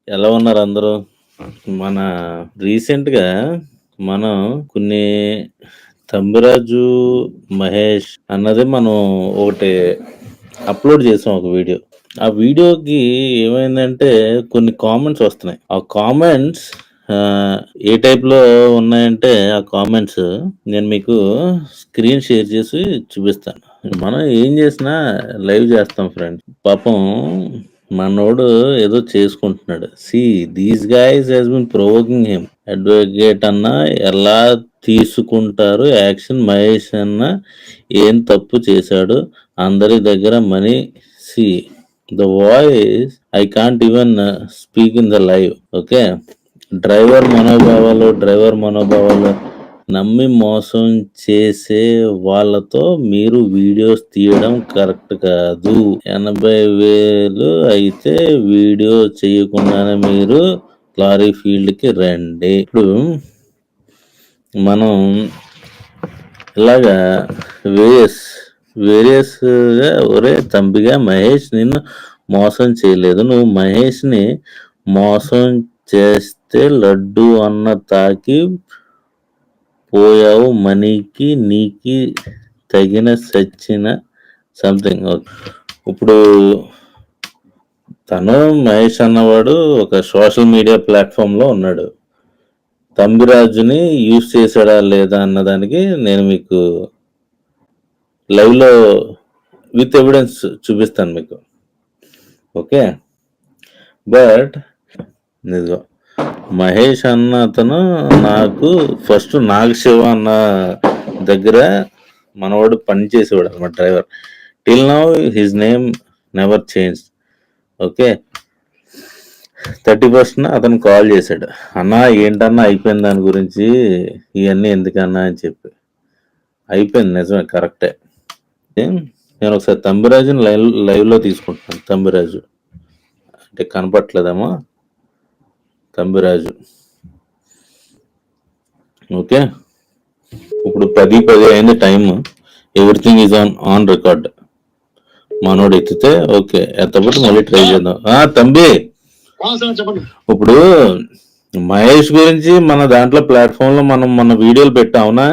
ఎలా ఉన్నారు అందరూ? మన రీసెంట్‌గా మనం కొన్ని 'తంబిరాజు మహేష్' అన్నది మనం ఒకటి అప్‌లోడ్ చేసాం ఒక వీడియో. ఆ వీడియోకి ఏమైందంటే కొన్ని కామెంట్స్ వస్తున్నాయి. ఆ కామెంట్స్ ఏ టైప్‌లో ఉన్నాయంటే ఆ కామెంట్స్ నేను మీకు స్క్రీన్ షేర్ చేసి చూపిస్తాను. మనం ఏం చేసినా లైవ్ చేస్తాం ఫ్రెండ్స్. పాపం మనోడు ఏదో చేసుకుంటున్నాడు. These guys has been provoking him. Advocate అన్న ఎలా తీసుకుంటారు యాక్షన్? మహేష్ అన్న ఏం తప్పు చేశాడు? అందరి దగ్గర money see the voice I can't even speak in the live. Okay, driver మనోభావాలు నమ్మి మోసం చేసే వాళ్ళతో మీరు వీడియోస్ తీయడం కరెక్ట్ కాదు. 80,000 అయితే వీడియో చేయకుండానే మీరు లారీ ఫీల్డ్ కి రండి. ఇప్పుడు మనం ఇలాగా వేరియస్ గా ఒరే తంబిగా మహేష్ నిన్ను మోసం చేయలేదు. నువ్వు మహేష్ని మోసం చేస్తే లడ్డు అన్న తాకి పోయావు. మనీకి నీకి తగిన సచ్చిన సంథింగ్. ఇప్పుడు తను మహేష్ అన్నవాడు ఒక సోషల్ మీడియా ప్లాట్ఫామ్ లో ఉన్నాడు. తంబిరాజుని యూజ్ చేశాడా లేదా అన్నదానికి నేను మీకు లైవ్ లో విత్ ఎవిడెన్స్ చూపిస్తాను మీకు. ఓకే, బట్ నిజం మహేష్ అన్న అతను నాకు ఫస్ట్ నాగశివ అన్న దగ్గర మనవాడు పని చేసేవాడు అనమాట, driver. Till now his name never change. Okay, 31st అతను కాల్ చేశాడు, అన్నా ఏంటన్నా అయిపోయింది దాని గురించి, ఇవన్నీ ఎందుకన్నా అని చెప్పి. అయిపోయింది, నిజమే, కరెక్టే. నేను ఒకసారి తంబిరాజుని లైవ్ లో తీసుకుంటున్నాను. తంబిరాజు అంటే కనపట్లేదేమో, తంబిరాజు. ఓకే, ఇప్పుడు 10:10 అయింది time. Everything is on record. మనోడు ఎత్తితే ఓకే, ఎత్తపోతే మళ్ళీ ట్రై చేద్దాం. తంబి, ఇప్పుడు మహేష్ గురించి మన దాంట్లో ప్లాట్ఫామ్ లో మనం మన వీడియోలు పెట్టావునా?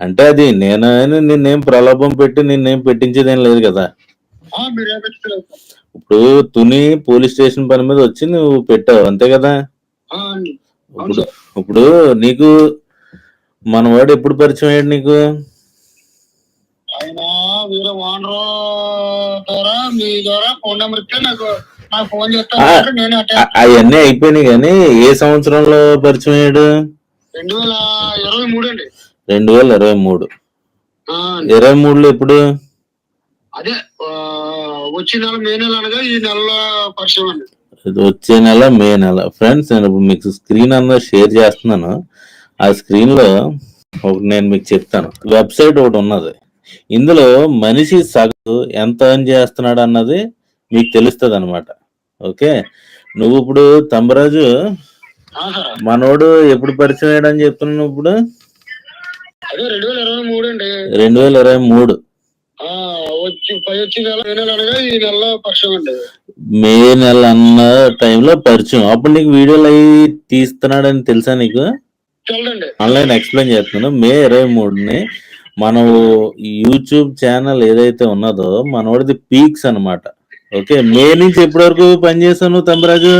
అంటే అది నిన్నేం ప్రలోభం పెట్టి నిన్నేం పెట్టించేదేం లేదు కదా. ఇప్పుడు తుని పోలీస్ స్టేషన్ పని మీద వచ్చి నువ్వు పెట్టావు, అంతే కదా. ఇప్పుడు నీకు మనవాడు ఎప్పుడు పరిచయం అయ్యాడు నీకు? అవన్నీ అయిపోయినాయి, కానీ ఏ సంవత్సరంలో పరిచయం అయ్యాడు? 2023. 23లో ఎప్పుడు? అదే వచ్చే నెల మే నెల అనగా ఈ నెలలో పరిచయం అండి. వచ్చే నెల మే నెల. ఫ్రెండ్స్, నేను ఇప్పుడు మీకు స్క్రీన్ అందరూ షేర్ చేస్తున్నాను. ఆ స్క్రీన్ లో ఒకటి నేను మీకు చెప్తాను. వెబ్సైట్ ఒకటి ఉన్నది, ఇందులో మనిషి సగటు ఎంత ఎర్న్ చేస్తున్నాడు అన్నది మీకు తెలుస్తుంది అనమాట. ఓకే, నువ్వు ఇప్పుడు తంబరాజు మనోడు ఎప్పుడు పరిచయం అయ్యాడని చెప్తున్నావు? ఇప్పుడు 2023 మే నెల అన్న టైంలో పరిచయం. అప్పుడు నీకు వీడియోలు అవి తీస్తున్నాడని తెలుసా నీకు? ఆన్లైన్ ఎక్స్ప్లెయిన్ చేస్తున్నాను. మే 23ని మనం యూట్యూబ్ ఛానల్ ఏదైతే ఉన్నదో మనోడిది పీక్స్ అనమాట. ఓకే, మే నుంచి ఎప్పటి వరకు పనిచేసావు తంబరాజు?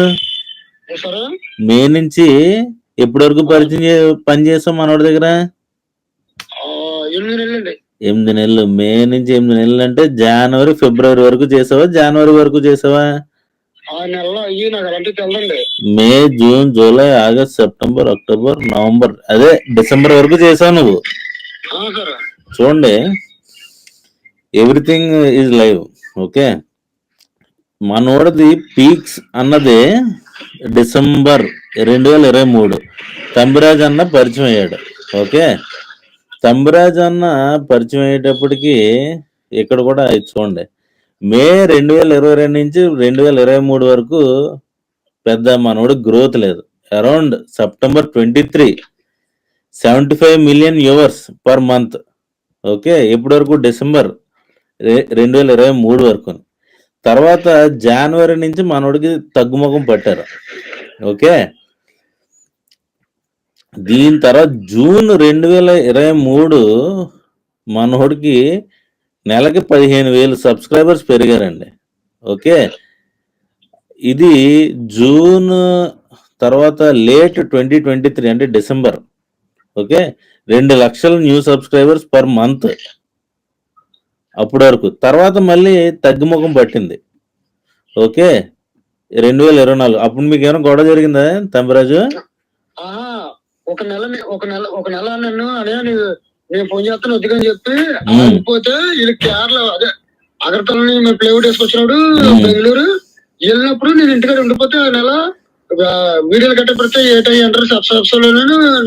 మే నుంచి ఎప్పటి వరకు పనిచేసావు మనోడి దగ్గర? 8 నెలలు. మే నుంచి 8 నెలలు అంటే జనవరి ఫిబ్రవరి వరకు చేసావా? జనవరి వరకు చేసావా? May June July August September October November, అదే డిసెంబర్ వరకు చేసావు నువ్వు. చూడండి, ఎవ్రీథింగ్ ఈజ్ లైవ్. ఓకే, మనోడది పీక్స్ అన్నది డిసెంబర్ 2023 తంబిరాజ్ అన్న పరిచయం అయ్యాడు. ఓకే, తంబిరాజ్ అన్న పరిచయం అయ్యేటప్పటికి ఇక్కడ కూడా చూడండి, మే 2022 నుంచి 2023 వరకు పెద్ద మనోడు గ్రోత్ లేదు. Around September 23 75 million viewers per month. Okay, ఎప్పటి వరకు? డిసెంబర్ 2023 వరకు. తర్వాత జనవరి నుంచి మనోడికి తగ్గుముఖం పట్టారు. ఓకే, దీని తర్వాత జూన్ 2023 మనోడికి నెలకి 15,000 సబ్స్క్రైబర్స్ పెరిగారండి. ఓకే, ఇది జూన్ తర్వాత లేట్ 2023 అంటే డిసెంబర్. ఓకే, 2 లక్షల న్యూ సబ్స్క్రైబర్స్ పర్ మంత్ అప్పటి వరకు. తర్వాత మళ్ళీ తగ్గుముఖం పట్టింది. ఓకే, 2024 అప్పుడు మీకు ఏమైనా గొడవ జరిగిందా తంబిరాజు? ఒక నెల నన్ను అనే నేను ఫోన్ చేస్తాను వద్దుకని చెప్పి పోతే వీళ్ళు కేరళ అదే అగర్తలని మేము ప్లేవుడ్ వేసుకొచ్చినాడు బెంగళూరు వెళ్ళినప్పుడు నేను ఇంటికాడ ఉండిపోతే ఆ నెల మీడియాలు గట్ట పెడితే ఏటంటారు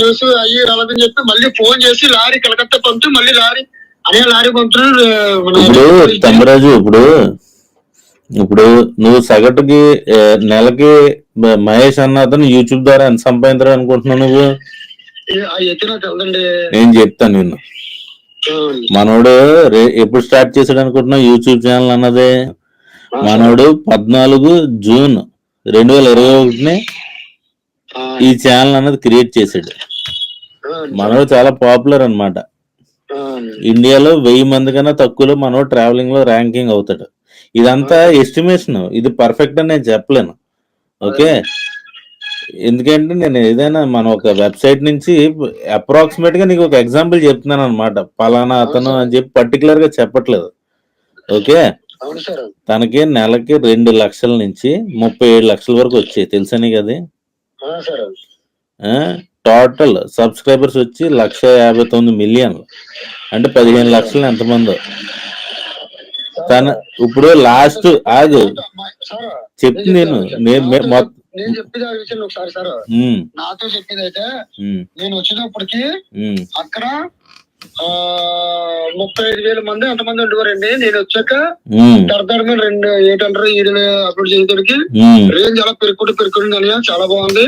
న్యూస్ అయ్యి రాలేదని చెప్పి మళ్ళీ ఫోన్ చేసి లారీ కలకత్తా పంపుతూ మళ్ళీ లారీ పంపుతున్నాడు. ఇప్పుడు తంబిరాజు, ఇప్పుడు నువ్వు సగటుకి నెలకి మహేష్ అన్న అతను యూట్యూబ్ ద్వారా ఎంత సంపాదించారు అనుకుంటున్నావు నువ్వు? నేను చెప్తాను నిన్ను. మనోడు ఎప్పుడు స్టార్ట్ చేశాడు అనుకుంటున్నావు యూట్యూబ్ ఛానల్ అన్నదే? మనోడు 14 జూన్ 2021 ఈ ఛానల్ అన్నది క్రియేట్ చేశాడు. మనోడు చాలా పాపులర్ అన్నమాట. ఇండియాలో 1000 మంది కన్నా తక్కువలో మనోడు ట్రావెలింగ్ లో ర్యాంకింగ్ అవుతాడు. ఇదంతా ఎస్టిమేషన్, ఇది పర్ఫెక్ట్ అని నేను చెప్పలేను. ఓకే, ఎందుకంటే నేను ఏదైనా మన ఒక వెబ్సైట్ నుంచి అప్రాక్సిమేట్ గా నీకు ఒక ఎగ్జాంపుల్ చెప్తున్నాను అనమాట. పలానా అతను అని చెప్పి పర్టికులర్ గా చెప్పట్లేదు. ఓకే, తనకి నెలకి 2 లక్షల నుంచి 37 లక్షల వరకు వచ్చాయి, తెలుసా నీకు అది? టోటల్ సబ్స్క్రైబర్స్ వచ్చి 159 మిలియన్లు, అంటే 15 లక్షలు ఎంతమందో. తన ఇప్పుడు లాస్ట్ ఆగు చెప్తే నేను చెప్పేది ఆ విషయంలో ఒకసారి సార్ నాతో చెప్పేది అయితే నేను వచ్చేటప్పటికి అక్కడ 35,000 మంది అంతమంది ఉండేవారండి. నేను వచ్చాక తరతరమే 800 అప్లోడ్ చేసేటికి రేంజ్ అలా పెరుగుతుంది అని చాలా బాగుంది,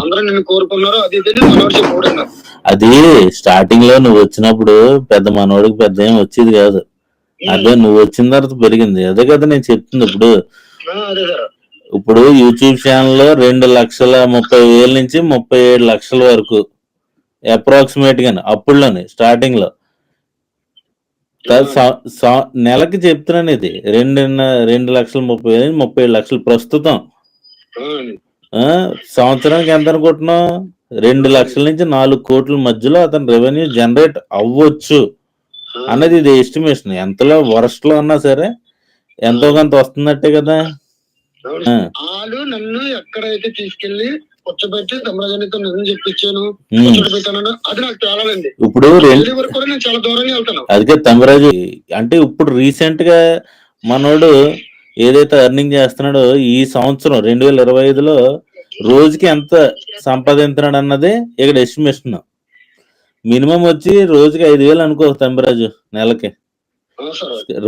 అందరూ నిన్ను కోరుకున్నారు. అది మనోడు చెప్పకూడదు. అది స్టార్టింగ్ లో నువ్వు వచ్చినప్పుడు పెద్ద మనోడికి పెద్ద ఏం వచ్చేది కాదు. అదే నువ్వు వచ్చిన తర్వాత పెరిగింది. అదే కదా నేను చెప్తుంది. ఇప్పుడు యూట్యూబ్ ఛానల్లో 2,30,000 నుంచి 37 లక్షల వరకు అప్రాక్సిమేట్ గా అప్పుడులోనే స్టార్టింగ్ లో. నెలకి చెప్తున్నాను ఇది 2,30,000 37 లక్షలు ప్రస్తుతం. సంవత్సరానికి ఎంత అనుకుంటున్నావు? 2 లక్షల నుంచి 4 కోట్ల మధ్యలో అతను రెవెన్యూ జనరేట్ అవ్వచ్చు అన్నది ఇది ఎస్టిమేషన్. ఎంతలో వరస్ట్ లో ఉన్నా సరే ఎంతో కొంత వస్తున్నట్టే కదా. వాళ్ళు నన్ను ఎక్కడైతే తీసుకెళ్లి కూర్చోబెట్టి తమరాజనితో నిజం చెప్పించాను అది నాకు తేలాలండి. ఇప్పుడు నేను చాలా దూరంగా వెళ్తాను. అదికే తమరాజు అంటే ఇప్పుడు రీసెంట్ గా మనోడు ఏదైతే ఎర్నింగ్ చేస్తున్నాడో ఈ సంవత్సరం 2025లో రోజుకి ఎంత సంపాదించినాడు అన్నది ఇక్కడ ఎస్టిమేషన్. మినిమం వచ్చి రోజుకి 5,000 అనుకో తంబిరాజు, నెలకి.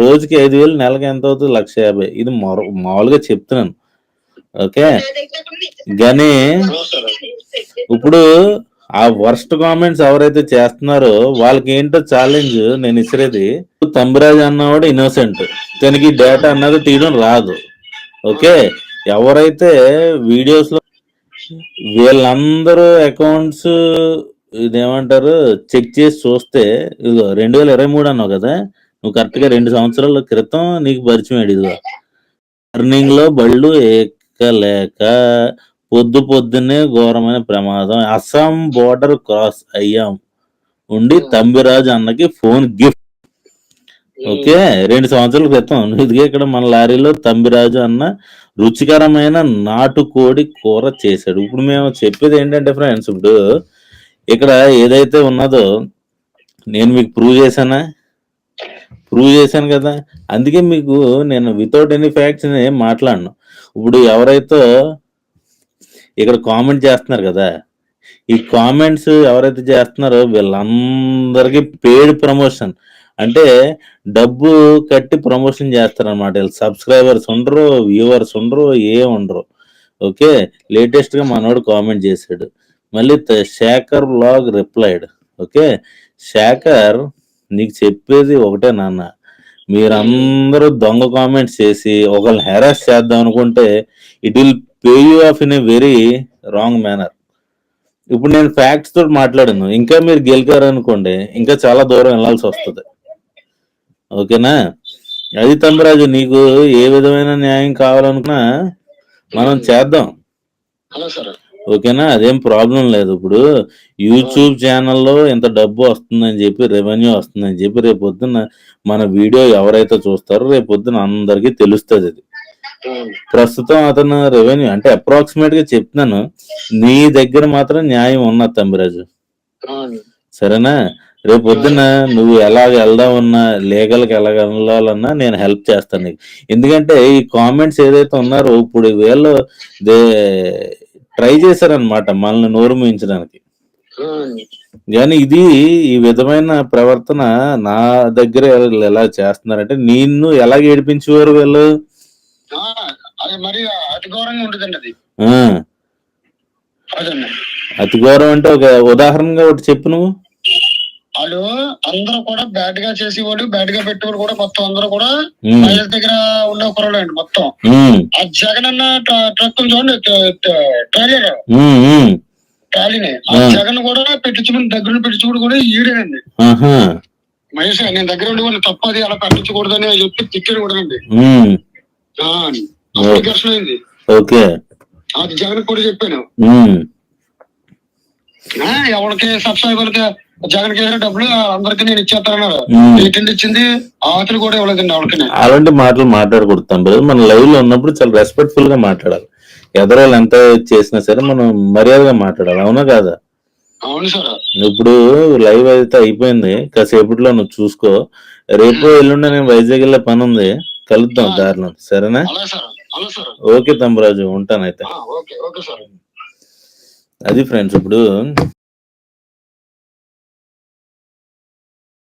రోజుకి 5,000, నెలకి ఎంత అవుతుంది? 1,50,000. ఇది మామూలుగా చెప్తున్నాను. ఓకే, కానీ ఇప్పుడు ఆ వర్స్ట్ కామెంట్స్ ఎవరైతే చేస్తున్నారో వాళ్ళకి ఏంటో ఛాలెంజ్ నేను ఇసిరేది. తంబిరాజు అన్నవాడు ఇన్నోసెంట్, తనకి డేటా అన్నది తీయడం రాదు. ఓకే, ఎవరైతే వీడియోస్ లో వీళ్ళందరూ అకౌంట్స్ ఇదేమంటారు చెక్ చేసి చూస్తే, ఇదిగో 2023 అన్నావు కదా, నువ్వు కరెక్ట్ గా 2 సంవత్సరాల క్రితం నీకు పరిచయం అయ్యాడు. ఇదిగో టర్నింగ్ లో బళ్ళు ఎక్కలేక పొద్దున్నే ఘోరమైన ప్రమాదం, అస్సాం బోర్డర్ క్రాస్ అయ్యాం ఉండి తంబిరాజు అన్నకి ఫోన్ గిఫ్ట్. ఓకే, 2 సంవత్సరాల క్రితం. ఇదిగే ఇక్కడ మన లారీలో తంబిరాజు అన్న రుచికరమైన నాటుకోడి కూర చేశాడు. ఇప్పుడు మేము చెప్పేది ఏంటంటే ఫ్రెండ్స్, ఇప్పుడు ఇక్కడ ఏదైతే ఉన్నదో నేను మీకు ప్రూవ్ చేశాను కదా. అందుకే మీకు నేను వితౌట్ ఎనీ ఫ్యాక్ట్స్ మాట్లాడను. ఇప్పుడు ఎవరైతే ఇక్కడ కామెంట్ చేస్తున్నారు కదా, ఈ కామెంట్స్ ఎవరైతే చేస్తున్నారో వీళ్ళందరికీ పెయిడ్ ప్రమోషన్, అంటే డబ్బు కట్టి ప్రమోషన్ చేస్తారనమాట. వీళ్ళు సబ్స్క్రైబర్స్ ఉండరు, వ్యూవర్స్ ఉండరు, ఉండరు. ఓకే, లేటెస్ట్ గా మనోడు కామెంట్ చేశాడు. మళ్ళీ Shekhar blog replied. Okay, Shekhar నీకు చెప్పేది ఒకటే నాన్న, మీరందరూ దొంగ కామెంట్స్ చేసి ఒకళ్ళని హెరాస్ చేద్దాం అనుకుంటే it will pay you of in a very wrong manner. ఇప్పుడు నేను ఫ్యాక్ట్స్ తోటి మాట్లాడాను, ఇంకా మీరు గెలికారనుకోండి ఇంకా చాలా దూరం వెళ్ళాల్సి వస్తుంది. ఓకేనా? అది తమ్మిరాజు, నీకు ఏ విధమైన న్యాయం కావాలనుకున్నా మనం చేద్దాం. ఓకేనా? అదేం ప్రాబ్లం లేదు. ఇప్పుడు యూట్యూబ్ ఛానల్లో ఇంత డబ్బు వస్తుందని చెప్పి, రెవెన్యూ వస్తుందని చెప్పి రేపు పొద్దున్న మన వీడియో ఎవరైతే చూస్తారో రేపు పొద్దున అందరికీ తెలుస్తుంది. అది ప్రస్తుతం అతను రెవెన్యూ అంటే అప్రాక్సిమేట్ గా చెప్తున్నాను, నీ దగ్గర మాత్రం న్యాయం ఉన్నది తమ్మిరాజు. సరేనా? రేపు పొద్దున్న నువ్వు ఎలాగ వెళ్దామన్నా, లీగల్కి ఎలాగ వెళ్ళాలన్నా నేను హెల్ప్ చేస్తాను నీకు. ఎందుకంటే ఈ కామెంట్స్ ఏదైతే ఉన్నారో ఇప్పుడు వీళ్ళు ట్రై చేశారనమాట మనల్ని నోరు మూయించడానికి. కానీ ఇది ఈ విధమైన ప్రవర్తన నా దగ్గర ఎలా చేస్తున్నారంటే, నిన్ను ఎలాగ ఏడిపించేవారు వీళ్ళు. అతి ఘోరం అంటే ఒక ఉదాహరణగా ఒకటి చెప్పు నువ్వు. వాళ్ళు అందరూ కూడా బ్యాట్ గా చేసేవాడు, బ్యాట్ గా పెట్టేవాడు కూడా మొత్తం అందరూ కూడా మహిళల దగ్గర ఉన్న కుర్రలు అండి మొత్తం. ఆ జగన్ అన్న ట్రక్ చూడండి, ట్రాలీని ఆ జగన్ కూడా పెట్టించుకుని దగ్గర పెట్టించుకోడు కూడా ఈడేనండి. మహేష్ నేను దగ్గర ఉండి వాళ్ళు తప్పది అలా పెట్టించకూడదని చెప్పి తిట్టాడు కూడా అండి. ఘర్షణ అయింది. ఓకే, అది జగన్ కూడా చెప్పాను. ఎవరికి సబ్స్క్రైబర్కి జగన్ కి డబ్బులు అందరికి నేను ఇచ్చేస్తానన్నారు. ఏంటండి ఇచ్చింది? ఆతులు కూడా ఇవ్వలేదండి ఎవరికి. అలాంటి మాటలు మాట్లాడకూడతాం బ్రదర్. మన లైవ్ లో ఉన్నప్పుడు చాలా రెస్పెక్ట్ఫుల్ గా మాట్లాడాలి. ఎదరోళ్ళు ఎంత చేసినా సరే మనం మర్యాదగా మాట్లాడాలి. అవునా కాదా? అవును సార్. ఇప్పుడు లైవ్ అయితే అయిపోయింది, కాసేపట్లో నువ్వు చూసుకో. రేపు ఎల్లుండి నేను వైజాగ్ వెళ్ళే పని ఉంది, కలుద్దాం దారిలో. సరేనా? ఓకే తమ్మిరాజు, ఉంటానైతే. అది ఫ్రెండ్స్, ఇప్పుడు